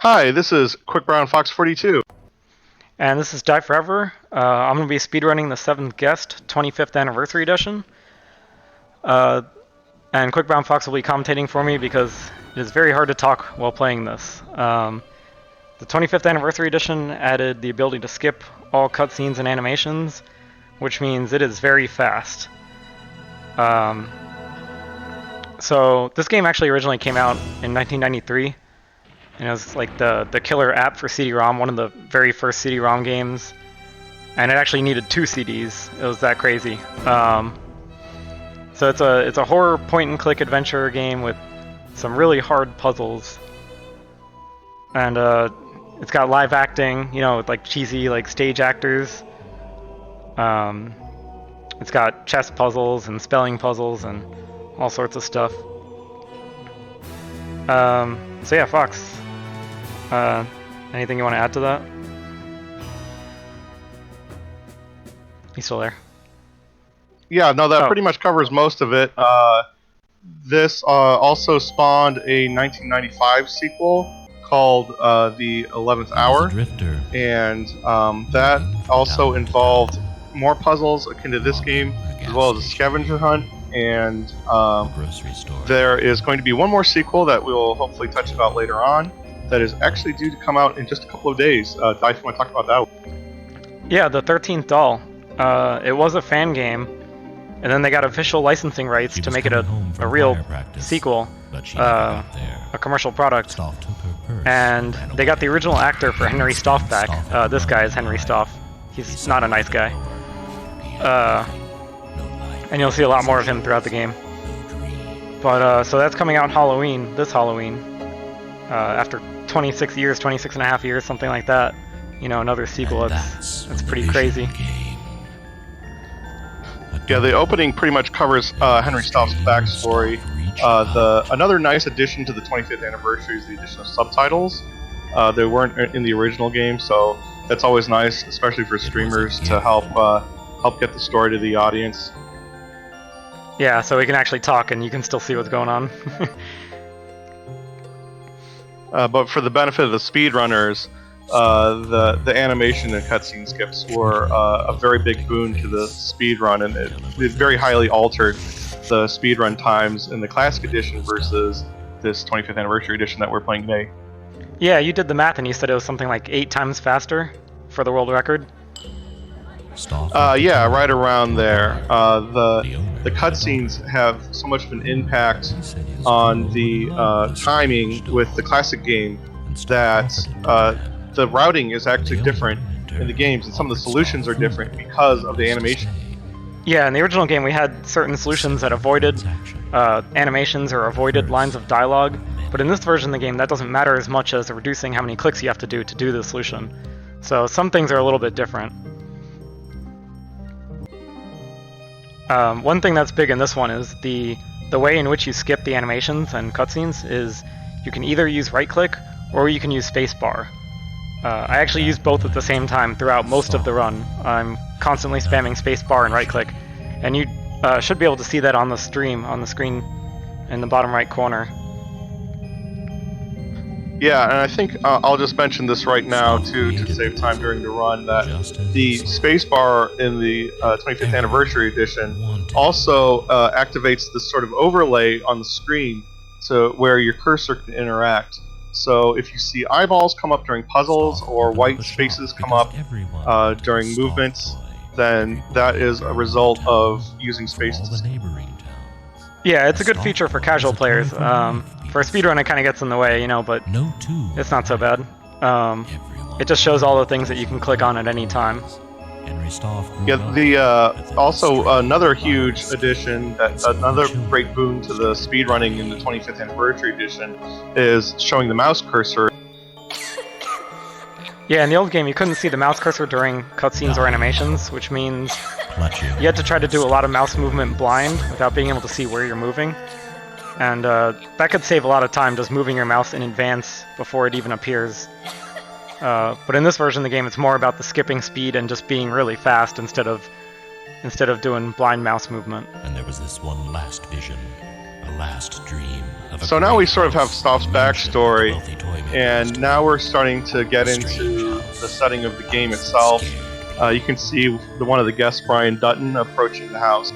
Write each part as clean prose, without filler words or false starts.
Hi, this is Quick Brown Fox 42. And this is Die4Ever. I'm going to be speedrunning the 7th Guest 25th Anniversary Edition. And Quick Brown Fox will be commentating for me because it is very hard to talk while playing this. The 25th Anniversary Edition added the ability to skip all cutscenes and animations, which means it is very fast. So this game actually originally came out in 1993. And it was like the killer app for CD-ROM, one of the very first CD-ROM games. And it actually needed 2 CDs. It was that crazy. So it's a horror point-and-click adventure game with some really hard puzzles. And it's got live acting, with like cheesy like stage actors. It's got chess puzzles and spelling puzzles and all sorts of stuff. So yeah, Fox. Anything you want to add to that? You still there? Yeah, no, that pretty much covers most of it. This also spawned a 1995 sequel called The 11th Hour. And that also involved more puzzles akin to this game, as well as a scavenger hunt. And there is going to be one more sequel that we'll hopefully touch about later on. That is actually due to come out in just a couple of days. If you want to talk about that. Yeah, the 13th Doll. It was a fan game, and then they got official licensing rights to make it a real sequel, a commercial product. And they got the original actor for Henry Stoff back. This guy is Henry Stoff. He's not a nice guy. And you'll see a lot more of him throughout the game. But so that's coming out this Halloween. After 26 and a half years, something like that. Another sequel. That's pretty crazy. Yeah, the opening pretty much covers Henry Stoff's backstory. Another nice addition to the 25th anniversary is the addition of subtitles. They weren't in the original game, so that's always nice, especially for streamers, to help get the story to the audience. Yeah, so we can actually talk and you can still see what's going on. But for the benefit of the speedrunners, the animation and cutscene skips were a very big boon to the speedrun, and it very highly altered the speedrun times in the Classic Edition versus this 25th Anniversary Edition that we're playing today. Yeah, you did the math and you said it was something like 8 times faster for the world record. Yeah, right around there. The cutscenes have so much of an impact on the timing with the classic game that the routing is actually different in the games, and some of the solutions are different because of the animation. Yeah, in the original game we had certain solutions that avoided animations or avoided lines of dialogue, but in this version of the game that doesn't matter as much as reducing how many clicks you have to do the solution. So some things are a little bit different. One thing that's big in this one is the way in which you skip the animations and cutscenes is you can either use right-click or you can use spacebar. I actually use both at the same time throughout most of the run. I'm constantly spamming spacebar and right-click, and you should be able to see that on the screen in the bottom right corner. Yeah, and I think I'll just mention this right now to save time during the run, that the spacebar in the 25th Anniversary Edition also activates this sort of overlay on the screen to where your cursor can interact. So if you see eyeballs come up during puzzles or white spaces come up during movements, then that is a result of using spaces. Yeah, it's a good feature for casual players. For a speedrun it kind of gets in the way, but it's not so bad. It just shows all the things that you can click on at any time. Yeah, also another huge addition, another great boon to the speedrunning in the 25th Anniversary Edition is showing the mouse cursor. Yeah, in the old game you couldn't see the mouse cursor during cutscenes or animations, which means you had to try to do a lot of mouse movement blind without being able to see where you're moving. And that could save a lot of time just moving your mouse in advance before it even appears. But in this version of the game, it's more about the skipping speed and just being really fast instead of doing blind mouse movement. And there was this one last vision. So now we sort of have Stoff's backstory, and now we're starting to get into the setting of the game itself. You can see one of the guests, Brian Dutton, approaching the house.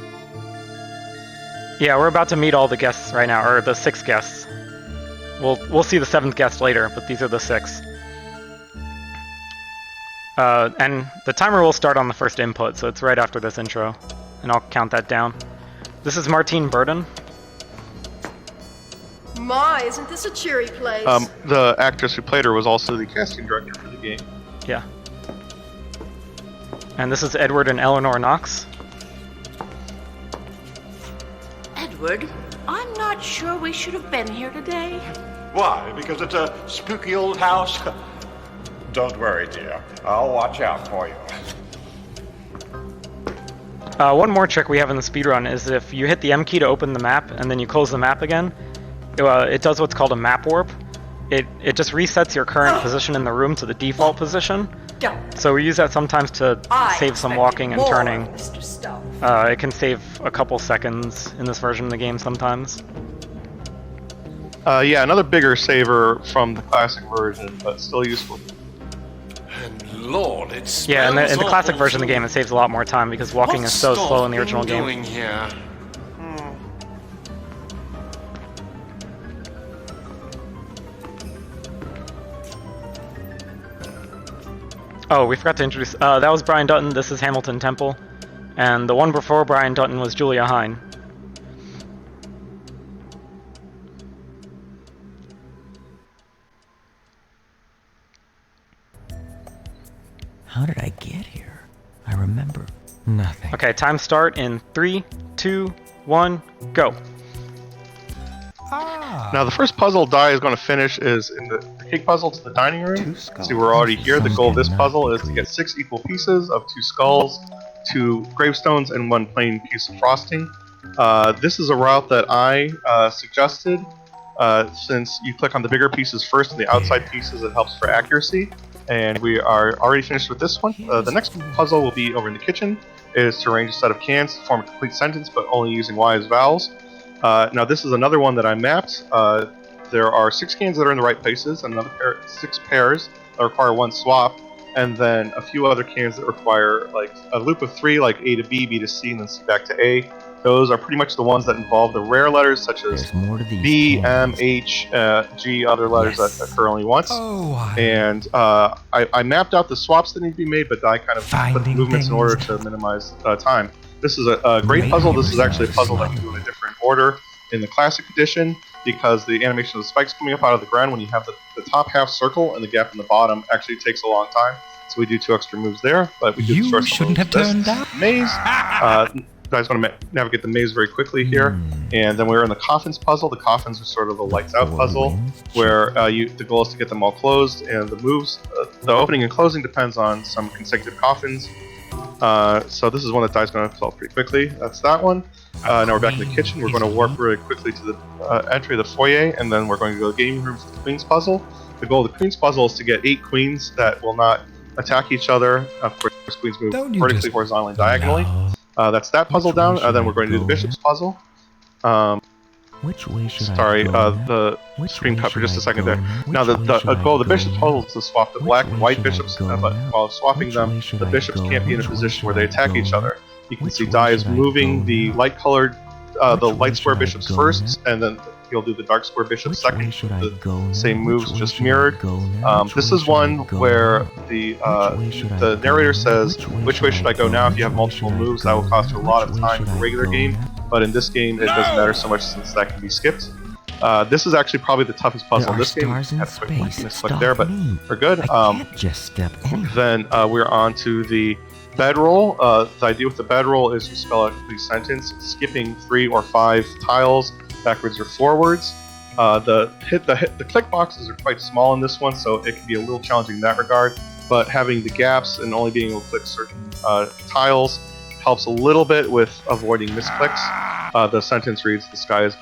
Yeah, we're about to meet all the guests right now, or the 6 guests. We'll see the 7th guest later, but these are the 6. And the timer will start on the first input, so it's right after this intro, and I'll count that down. This is Martine Burden. My, isn't this a cheery place? The actress who played her was also the casting director for the game. Yeah. And this is Edward and Eleanor Knox. Edward, I'm not sure we should have been here today. Why? Because it's a spooky old house? Don't worry, dear. I'll watch out for you. One more trick we have in the speedrun is if you hit the M key to open the map and then you close the map again, it does what's called a map warp. It just resets your current position in the room to the default position. So we use that sometimes to save some walking and turning. It can save a couple seconds in this version of the game sometimes. Yeah, another bigger saver from the classic version, but still useful. And Lord, it's yeah, in the classic version of the game, it saves a lot more time because walking is so slow in the original game. Here? Oh, we forgot to introduce. That was Brian Dutton. This is Hamilton Temple, and the one before Brian Dutton was Julia Hine. How did I get here? I remember nothing. Okay, time start in 3, 2, 1, go. Now the first puzzle Die is going to finish is in the cake puzzle to the dining room. See, we're already here. The goal of this puzzle is to get 6 equal pieces of 2 skulls, 2 gravestones, and 1 plain piece of frosting. This is a route that I suggested. Since you click on the bigger pieces first and the outside pieces, it helps for accuracy. And we are already finished with this one. The next puzzle will be over in the kitchen. It is to arrange a set of cans to form a complete sentence, but only using Y as vowels. Now this is another one that I mapped. There are 6 cans that are in the right places, and another 6 pairs that require 1 swap, and then a few other cans that require like a loop of 3, like A to B, B to C, and then C back to A. Those are pretty much the ones that involve the rare letters such as B, M, H, G, other letters that occur only once. And I mapped out the swaps that need to be made, but I kind of put the movements in order to minimize time. This is a great puzzle. This is actually a puzzle that you do in a different order in the classic edition, because the animation of the spikes coming up out of the ground when you have the top half circle and the gap in the bottom actually takes a long time. So we do 2 extra moves there, but we do the short shouldn't have turned that. Maze. You guys want to navigate the maze very quickly here, and then we're in the coffins puzzle. The coffins are sort of a lights out puzzle, where the goal is to get them all closed, and the moves, the opening and closing depends on some consecutive coffins. So this is one that Die's going to solve pretty quickly. That's that one. Now we're back in the kitchen. We're going to warp really quickly to the entry of the foyer, and then we're going to go to the gaming room for the Queen's puzzle. The goal of the Queen's puzzle is to get 8 queens that will not attack each other. Of course, queens move vertically, horizontally, and diagonally. That's that puzzle down. Then we're going to do the Bishop's puzzle. Which way should Sorry, the screen cut for just a second there. Now the goal of the Bishop's puzzle is to swap the black and white bishops, but while swapping them, the bishops can't be in a position where they attack each other. You can see Die is moving the light-colored, the light square bishops first, and then he'll do the dark square bishops second. The same moves, just mirrored. This is one where the narrator says, "Which way should I go now?" If you have multiple moves, that will cost you a lot of time for a regular game. But in this game, it doesn't matter so much since that can be skipped. This is actually probably the toughest puzzle in this game. Had a quick misclick there, but we're good. Then we're on to the bedroll. The idea with the bedroll is you spell out a complete sentence, skipping 3 or 5 tiles backwards or forwards. The click boxes are quite small in this one, so it can be a little challenging in that regard. But having the gaps and only being able to click certain tiles helps a little bit with avoiding misclicks. The sentence reads, "The sky is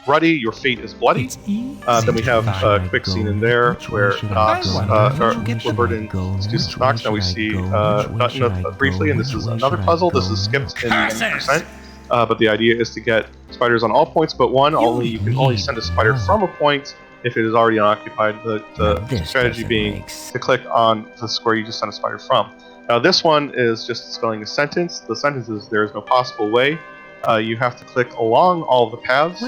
ruddy, your fate is bloody." Then we have a quick scene in there where Knox, we're burdened Stu's Knox. Now we see Dutton briefly, and this is another puzzle. This is skipped in 90%. but the idea is to get spiders on all points but one. You can only send a spider from a point if it is already unoccupied. The strategy being to click on the square you just sent a spider from. Now this one is just spelling a sentence. The sentence is there is no possible way. You have to click along all of the paths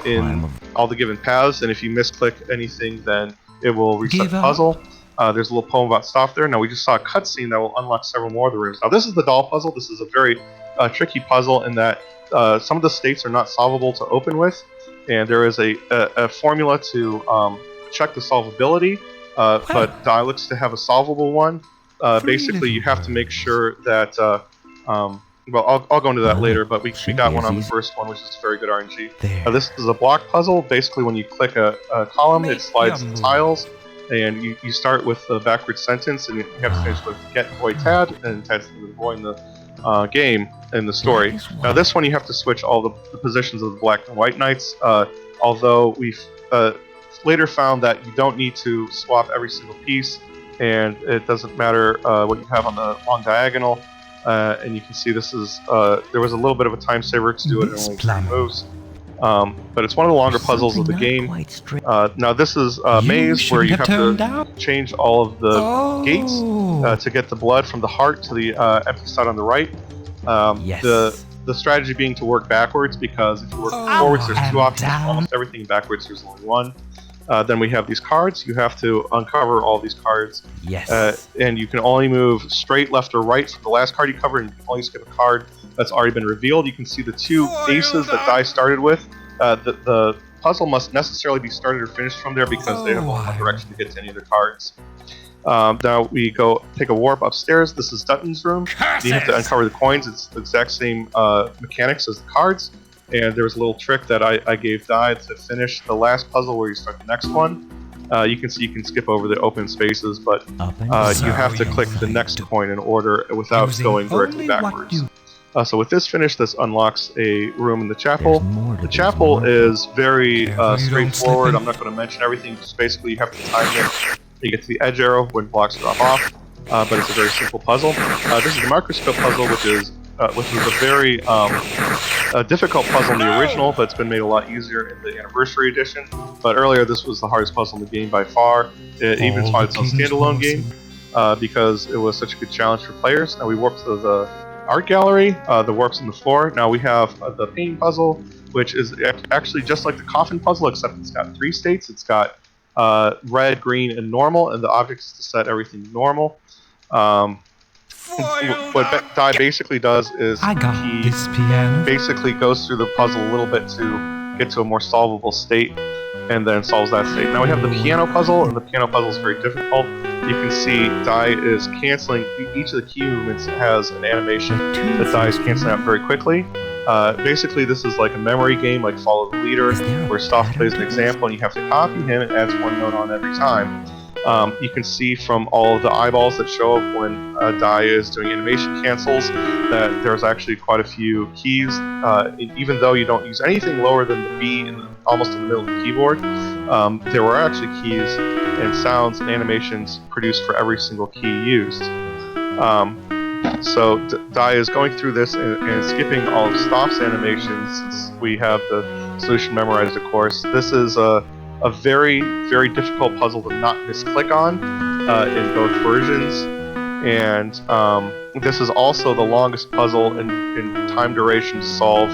in all the given paths, and if you misclick anything, then it will reset the puzzle. There's a little poem about stop there. Now we just saw a cutscene that will unlock several more of the rooms. Now this is the doll puzzle. This is a very tricky puzzle in that some of the states are not solvable to open with, and there is a formula to check the solvability, but Die looks to have a solvable one. Basically, you have to make sure that well, I'll go into that later, but we got one on the first one, which is very good RNG. This is a block puzzle. Basically, when you click a column, it slides the tiles, and you start with the backwards sentence, and you have to finish with get boy Tad, and Tad's the boy in the game, in the story. Now this one, you have to switch all the positions of the black and white knights, although we've later found that you don't need to swap every single piece, and it doesn't matter what you have on the long diagonal. And you can see this is there was a little bit of a time saver to do it in only 3 moves, but it's one of the longer puzzles of the game. Now this is a maze where you have to change all of the gates to get the blood from the heart to the empty side on the right. The strategy being to work backwards, because if you work forwards there's 2 options, almost everything backwards there's only 1. Then we have these cards. You have to uncover all these cards. And you can only move straight, left, or right. So the last card you cover, and you can only skip a card that's already been revealed. You can see the 2 aces that Die started with. The puzzle must necessarily be started or finished from there because they have no direction to get to any of the cards. Now we go take a warp upstairs. This is Dutton's room. You have to uncover the coins. It's the exact same mechanics as the cards. And there was a little trick that I gave Die to finish the last puzzle where you start the next one. You can see you can skip over the open spaces, but you have to click the next coin in order without going directly backwards. So with this finished, this unlocks a room in the chapel. The chapel is very straightforward. I'm not going to mention everything. Just basically you have to time it. You get to the edge arrow when blocks drop off, but it's a very simple puzzle. This is the microscope puzzle, which was a very difficult puzzle in the original, but it's been made a lot easier in the Anniversary Edition. But earlier, this was the hardest puzzle in the game by far. It even spawned its own standalone game because it was such a good challenge for players. Now we warped to the art gallery, the warps in the floor. Now we have the painting puzzle, which is actually just like the coffin puzzle, except it's got 3 states. It's got red, green, and normal, and the object is to set everything to normal. What Die basically does is he basically goes through the puzzle a little bit to get to a more solvable state, and then solves that state. Now we have the piano puzzle, and the piano puzzle is very difficult. You can see Die is canceling, each of the key movements has an animation that Die is canceling out very quickly. Basically this is like a memory game, like Follow the Leader, where Stoff plays an example and you have to copy him. It adds 1 note on every time. You can see from all of the eyeballs that show up when Die is doing animation cancels that there's actually quite a few keys. Even though you don't use anything lower than the B almost in the middle of the keyboard, there were actually keys and sounds and animations produced for every single key used. So Die is going through this and skipping all of Stoff's animations since we have the solution memorized, of course. This is a very, very difficult puzzle to not misclick on in both versions, and this is also the longest puzzle in time duration to solve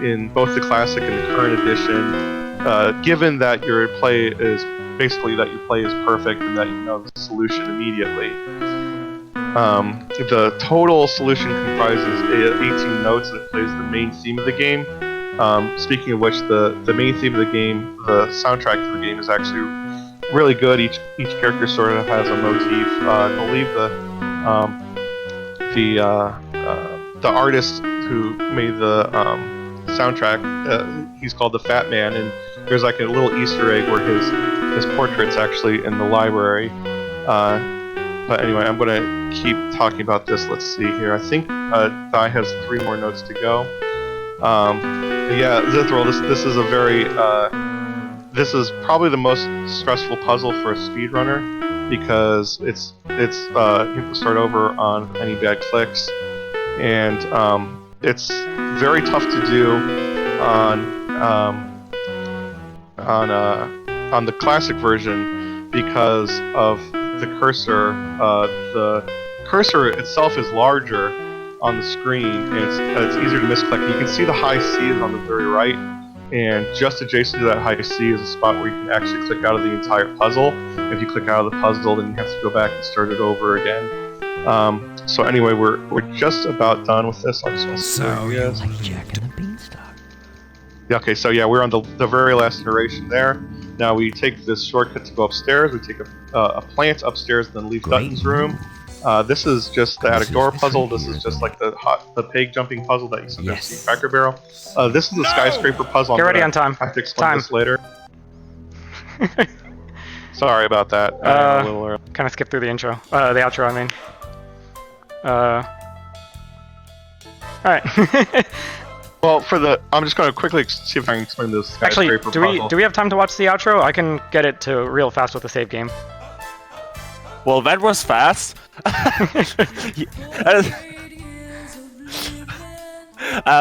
in both the classic and the current edition, given that your play is perfect and that you know the solution immediately. The total solution comprises 18 notes that plays the main theme of the game. Speaking of which, the main theme of the game, the soundtrack to the game, is actually really good. Each character sort of has a motif. I believe the artist who made the soundtrack, he's called the Fat Man, and there's like a little Easter egg where his portrait's actually in the library. But anyway, I'm going to keep talking about this. Let's see here. I think Die has 3 more notes to go. Yeah, Zithril, this is a very this is probably the most stressful puzzle for a speedrunner because it's you have to start over on any bad clicks, and it's very tough to do on the classic version because of the cursor. The cursor itself is larger on the screen, and it's easier to misclick. You can see the high C is on the very right, and just adjacent to that high C is a spot where you can actually click out of the entire puzzle. If you click out of the puzzle, then you have to go back and start it over again. So anyway, we're just about done with this. I just want to show you guys. Like Jack and the Beanstalk. Yeah, okay, so yeah, we're on the very last iteration there. Now we take this shortcut to go upstairs. We take a plant upstairs, and then leave Dutton's room. This is just the attic door puzzle. This is just like the pig jumping puzzle that you sometimes see in Cracker Barrel. This is the skyscraper puzzle. Get ready on time. I have to explain this later. Sorry about that. A little early. Kind of skip through the intro. The outro, I mean. Alright. Well, I'm just going to quickly see if I can explain this skyscraper Actually, puzzle. do we have time to watch the outro? I can get it to real fast with the save game. Well, that was fast.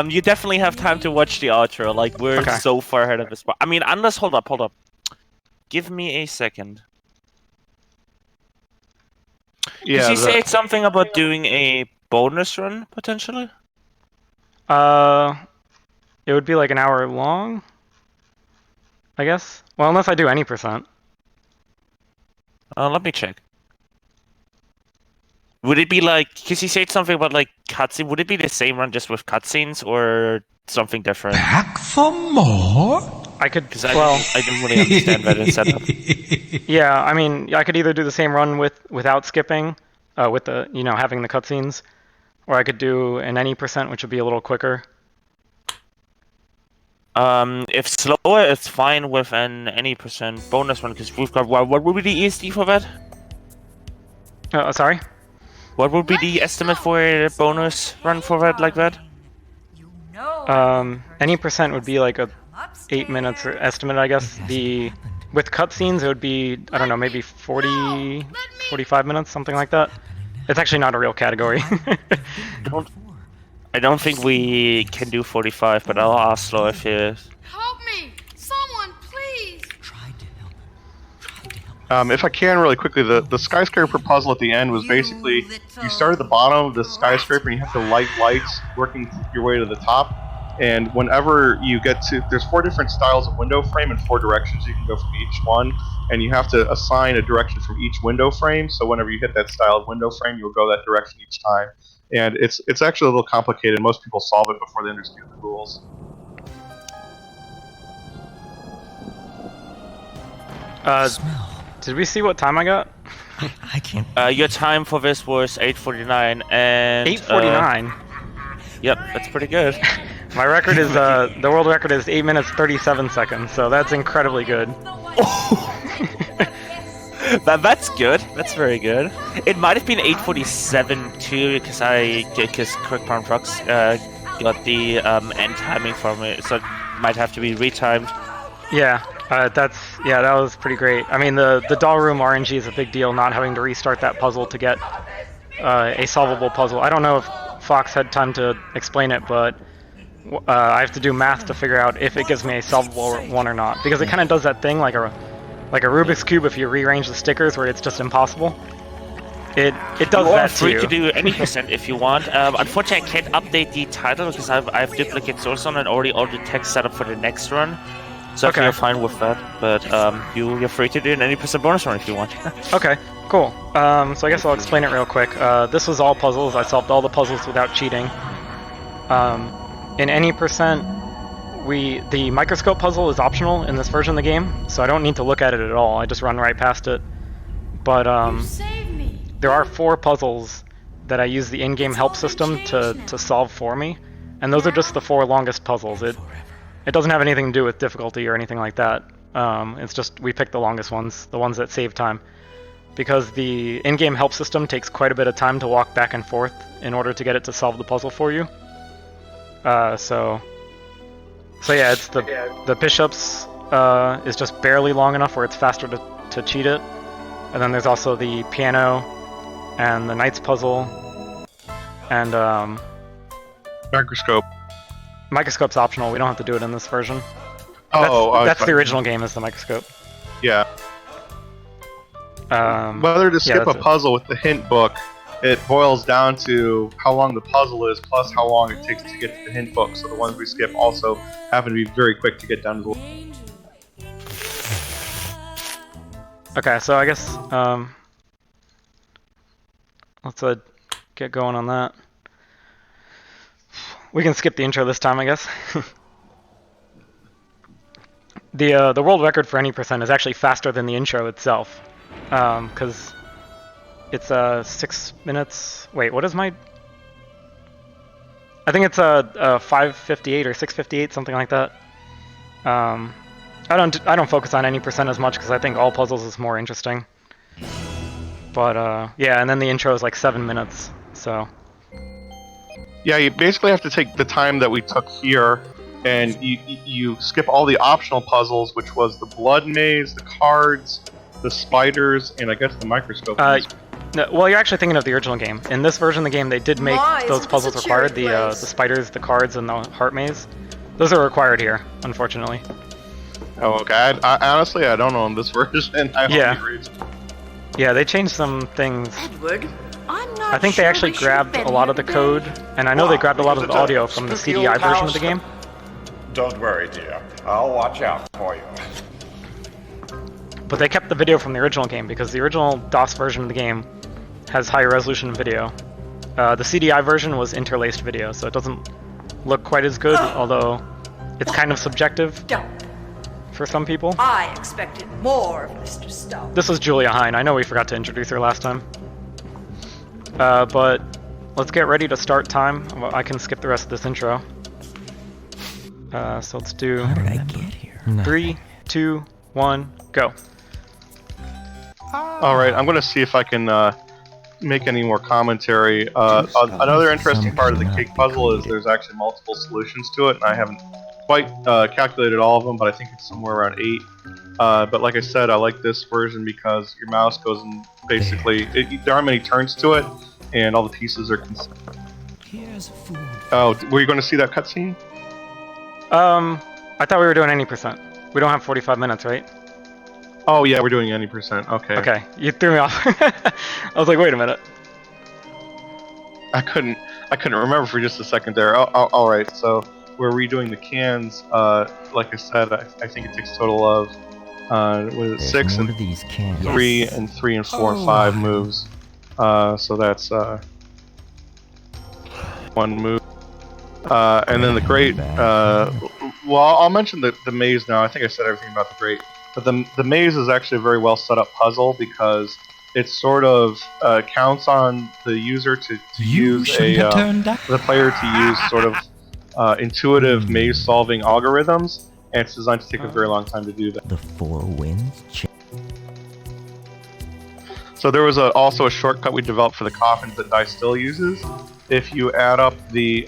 You definitely have time to watch the outro. Like, we're so far ahead of this. I mean, unless, hold up. Give me a second. Yeah, Did you say something about doing a bonus run, potentially? It would be like an hour long, I guess. Well, unless I do any percent. Let me check. Would it be like, because you said something about like cutscene, would it be the same run just with cutscenes or something different? Back for more? I could, Because I didn't really understand that setup. Yeah, I mean, I could either do the same run without skipping, with the, having the cutscenes, or I could do an any percent, which would be a little quicker. If slower, it's fine with an any percent bonus run, because we've got, what would be the ESD for that? Sorry? What would be the estimate for a bonus run for that, like that? Any percent would be like a 8 minutes estimate, I guess. With cutscenes, it would be, I don't know, maybe 40, 45 minutes, something like that. It's actually not a real category. I don't think we can do 45, but I'll ask Flo if he is. Help me! Someone, please! If I can really quickly, the skyscraper puzzle at the end was basically, you start at the bottom of the skyscraper and you have to light lights working your way to the top. And whenever you get to, there's 4 different styles of window frame and 4 directions you can go from each one. And you have to assign a direction from each window frame, so whenever you hit that style of window frame, you'll go that direction each time. And it's actually a little complicated. Most people solve it before they understand the rules. Did we see what time I got? I can't. Your time for this was 8:49 and 8:49. Yep, that's pretty good. My record is the world record is 8 minutes 37 seconds, so that's incredibly good. That's good. That's very good. It might have been 8:47 too, because Quick Brown Fox got the end timing from it, so it might have to be retimed. Yeah, that was pretty great. I mean, the doll room RNG is a big deal, not having to restart that puzzle to get a solvable puzzle. I don't know if Fox had time to explain it, but I have to do math to figure out if it gives me a solvable one or not, because it kind of does that thing like a Rubik's Cube if you rearrange the stickers where it's just impossible. It does that too. You are free to do any percent if you want. Unfortunately, I can't update the title because I have duplicate source on and already all the text set up for the next run. So you're fine with that, but you're free to do an any percent bonus run if you want. Okay, cool. So I guess I'll explain it real quick. This was all puzzles. I solved all the puzzles without cheating. In any percent, the microscope puzzle is optional in this version of the game, so I don't need to look at it at all. I just run right past it. But there are 4 puzzles that I use the in-game help system to solve for me, and those are just the 4 longest puzzles. It doesn't have anything to do with difficulty or anything like that. It's just we pick the longest ones, the ones that save time, because the in-game help system takes quite a bit of time to walk back and forth in order to get it to solve the puzzle for you. So yeah, it's the bishops is just barely long enough where it's faster to cheat it, and then there's also the piano and the knight's puzzle, and Microscope. Microscope's optional. We don't have to do it in this version. Oh, That's the original game, is the microscope. Yeah. Whether to skip a puzzle with the hint book, it boils down to how long the puzzle is plus how long it takes to get to the hint book. So the ones we skip also happen to be very quick to get down to the... Okay, so I guess let's get going on that. We can skip the intro this time, I guess. The world record for any percent is actually faster than the intro itself, because it's 6 minutes. Wait, what is my? I think it's 5:58 or 6:58, something like that. I don't focus on any percent as much because I think all puzzles is more interesting. But yeah, and then the intro is like 7 minutes, so. Yeah, you basically have to take the time that we took here, and you skip all the optional puzzles, which was the blood maze, the cards, the spiders, and I guess the microscope. No, well, you're actually thinking of the original game. In this version of the game, they did make those puzzles required. The spiders, the cards, and the heart maze. Those are required here, unfortunately. Oh, okay. I honestly, I don't own this version. Yeah, they changed some things. Edward, I'm not I think they actually grabbed a lot of the code, and I know they grabbed a lot of the audio from the CDI version of the game. Don't worry, dear. I'll watch out for you. But they kept the video from the original game because the original DOS version of the game has higher resolution video. The CDI version was interlaced video, so it doesn't look quite as good, although it's kind of subjective for some people. I expected more of Mr. Stone. This is Julia Hine. I know we forgot to introduce her last time. But let's get ready to start time. I can skip the rest of this intro. So let's do... How did I get here? 3, 2, 1, go. Alright, I'm going to see if I can make any more commentary. Another interesting part of the cake puzzle is there's actually multiple solutions to it, and I haven't quite calculated all of them, but I think it's somewhere around 8. But like I said, I like this version because your mouse goes in basically... there aren't many turns to it, and all the pieces are... Oh, were you going to see that cutscene? I thought we were doing any percent. We don't have 45 minutes, right? Oh yeah, we're doing any percent. Okay. Okay, you threw me off. I was like, wait a minute. I couldn't remember for just a second there. All right, so we're redoing the cans. Like I said, I think it takes a total of what is it, 6 and 3 and 3 and 4 and 5 moves. So that's 1 move. And then the grate. Well, I'll mention the maze now. I think I said everything about the grate. But the maze is actually a very well set up puzzle because it sort of counts on the user to use the player to use sort of intuitive maze solving algorithms, and it's designed to take a very long time to do that. The 4 wins. So there was also a shortcut we developed for the coffins that Die still uses. If you add up the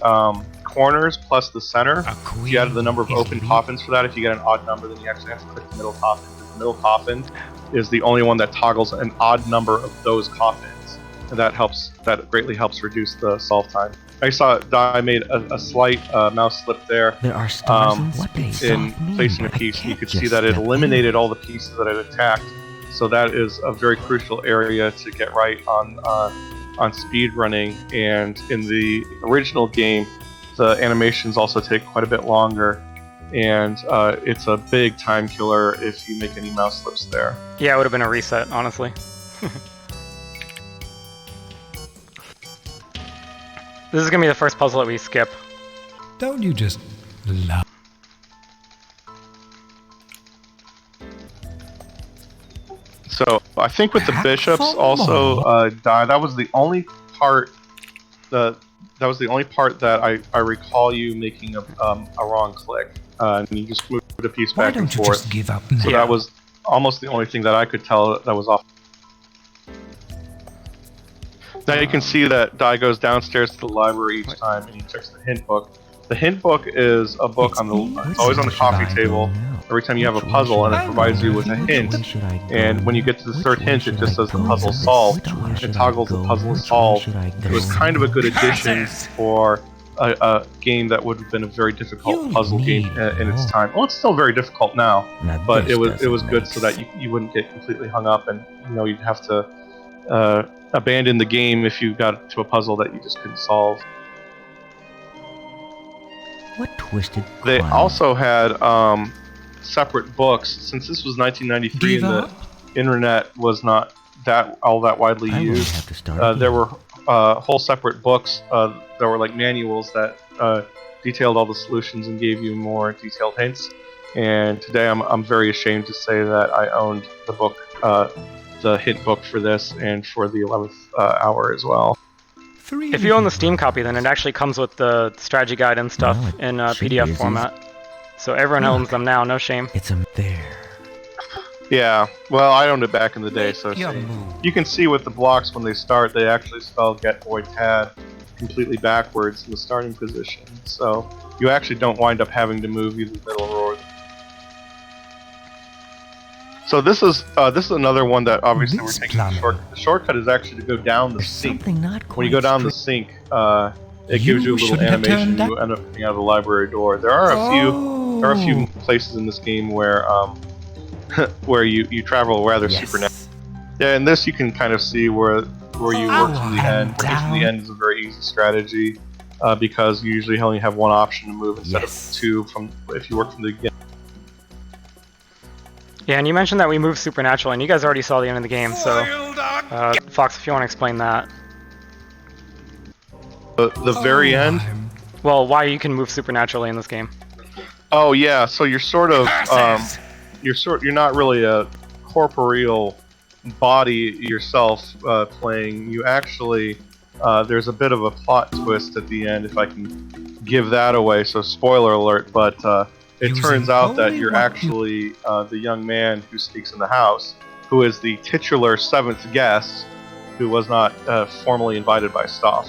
corners plus the center, if you add the number of open coffins for that, if you get an odd number, then you actually have to click the middle coffin. The middle coffin is the only one that toggles an odd number of those coffins, and that greatly helps reduce the solve time. I saw Die made a slight mouse slip there, There are stars in placing a piece. You could see that it eliminated all the pieces that it attacked, so that is a very crucial area to get right on speed running. And in the original game, the animations also take quite a bit longer, and it's a big time killer if you make any mouse slips there. Yeah, it would have been a reset, honestly. This is gonna be the first puzzle that we skip. Don't you just love? So I think with the bishops also, Die, that was the only part that was the only part that I recall you making a wrong click, and you just moved a piece back and forth. Just give up now? So that was almost the only thing that I could tell that was off. Now you can see that Die goes downstairs to the library each time, and he checks the hint book. The hint book is a book it's always on the coffee table. Every time you have a puzzle, and it provides you with a hint. And when you get to the third hint, it just says the puzzle solved. It toggles the puzzle solved. It was kind of a good addition for a game that would have been a very difficult puzzle game in its time. Well, it's still very difficult now, but it was good so that you wouldn't get completely hung up, and you'd have to abandon the game if you got to a puzzle that you just couldn't solve. What twisted They crime? also had separate books. Since this was 1993 and the internet was not all that widely used, have to start there were whole separate books that were like manuals that detailed all the solutions and gave you more detailed hints. And today I'm very ashamed to say that I owned the book, the hint book for this and for the 11th hour as well. If you own the Steam copy, then it actually comes with the strategy guide and stuff in PDF format. So everyone owns them now, no shame. It's there. Yeah, well, I owned it back in the day, so you can see with the blocks when they start, they actually spell get void tad completely backwards in the starting position. So you actually don't wind up having to move either the middle or So this is another one that obviously we're taking a shortcut. The shortcut is actually to go down the sink. When you go down the sink, it gives you a little animation. You end up coming out of the library door. There are a few places in this game where where you travel rather supernatural. Yeah, in this you can kind of see where you work to the end. Working to the end is a very easy strategy because you usually only have one option to move instead of two if you work from the beginning. Yeah, and you mentioned that we move supernatural, and you guys already saw the end of the game, so Fox, if you want to explain that. The very end? Well, why you can move supernaturally in this game. Oh yeah, so you're sort of you're not really a corporeal body yourself playing. You actually there's a bit of a plot twist at the end if I can give that away. So spoiler alert, but it turns out that you're actually the young man who sneaks in the house, who is the titular 7th guest, who was not formally invited by staff,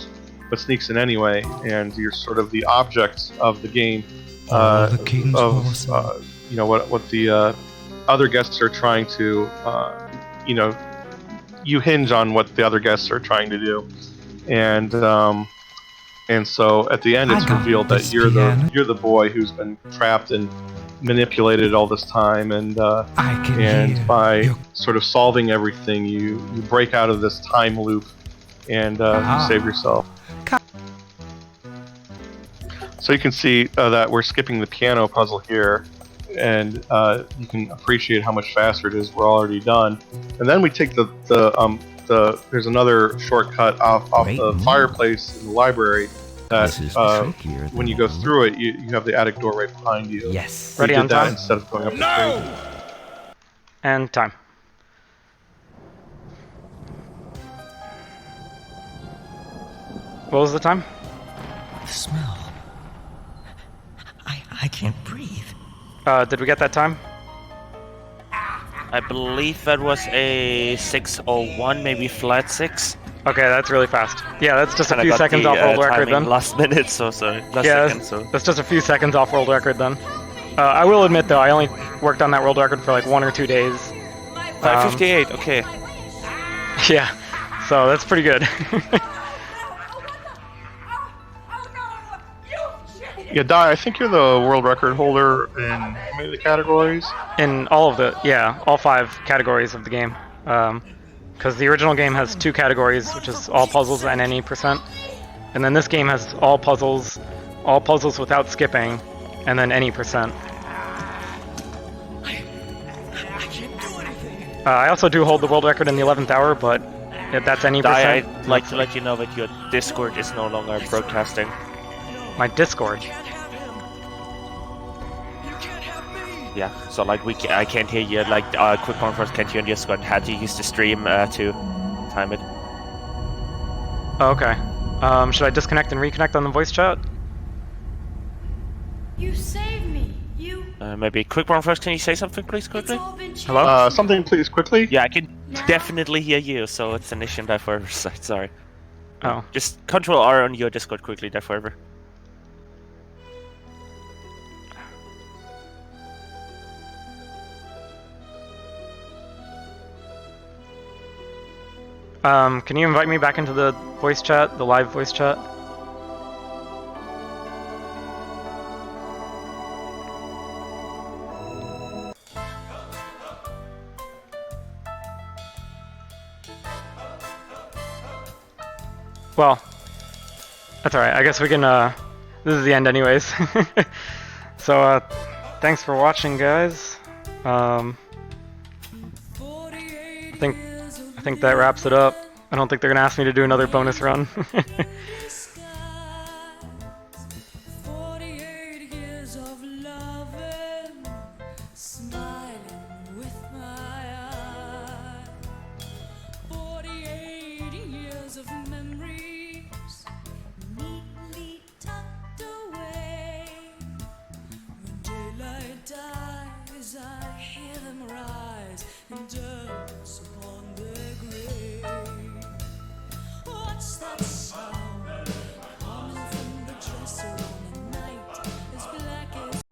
but sneaks in anyway, and you're sort of the object of the game. What the other guests are trying to, you hinge on what the other guests are trying to do, and so at the end it's revealed that you're the boy who's been trapped and manipulated all this time, and by sort of solving everything, you break out of this time loop and you save yourself. So you can see that we're skipping the piano puzzle here, and you can appreciate how much faster it is. We're already done, and then we take there's another shortcut off the fireplace in the library. That when you go through it, you have the attic door right behind you. Yes. Ready on time? Instead of going up the stairs. And time. What was the time? The smell. I can't breathe. Did we get that time? I believe that was a 6:01, maybe flat 6. Okay, that's really fast. Yeah, that's just a few seconds off world record then. Last minute, so sorry. That's just a few seconds off world record then. I will admit though, I only worked on that world record for like 1 or 2 days. 5:58, okay. Yeah, so that's pretty good. Yeah, Die, I think you're the world record holder in how many of the categories? In all of all 5 categories of the game. Because the original game has 2 categories, which is all puzzles and any %. And then this game has all puzzles without skipping, and then any %. I also do hold the world record in the 11th hour, but that's any %. I'd like to let you know that your Discord is no longer broadcasting. My Discord? Yeah, so like I can't hear you, like Quick One First can't hear on Discord, had to use the stream to time it. Oh, okay. Should I disconnect and reconnect on the voice chat? You saved me. You. Maybe Quick One First, can you say something please quickly? Hello? Something please quickly? Yeah, I can definitely hear you, so it's an issue on Die4Ever side, sorry. Oh. Just Control R on your Discord quickly, Die4Ever. Can you invite me back into the voice chat, the live voice chat? Well, that's alright. I guess we can, this is the end anyways. So, thanks for watching, guys. I think that wraps it up. I don't think they're gonna ask me to do another bonus run.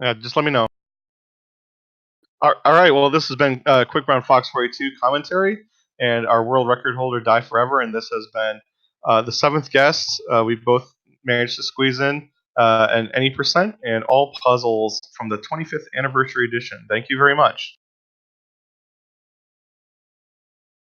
Yeah, just let me know. Alright, well, this has been Quick Brown Fox 42 commentary, and our world record holder, Die4Ever, and this has been the 7th guest. We both managed to squeeze in an any percent and all puzzles from the 25th anniversary edition. Thank you very much.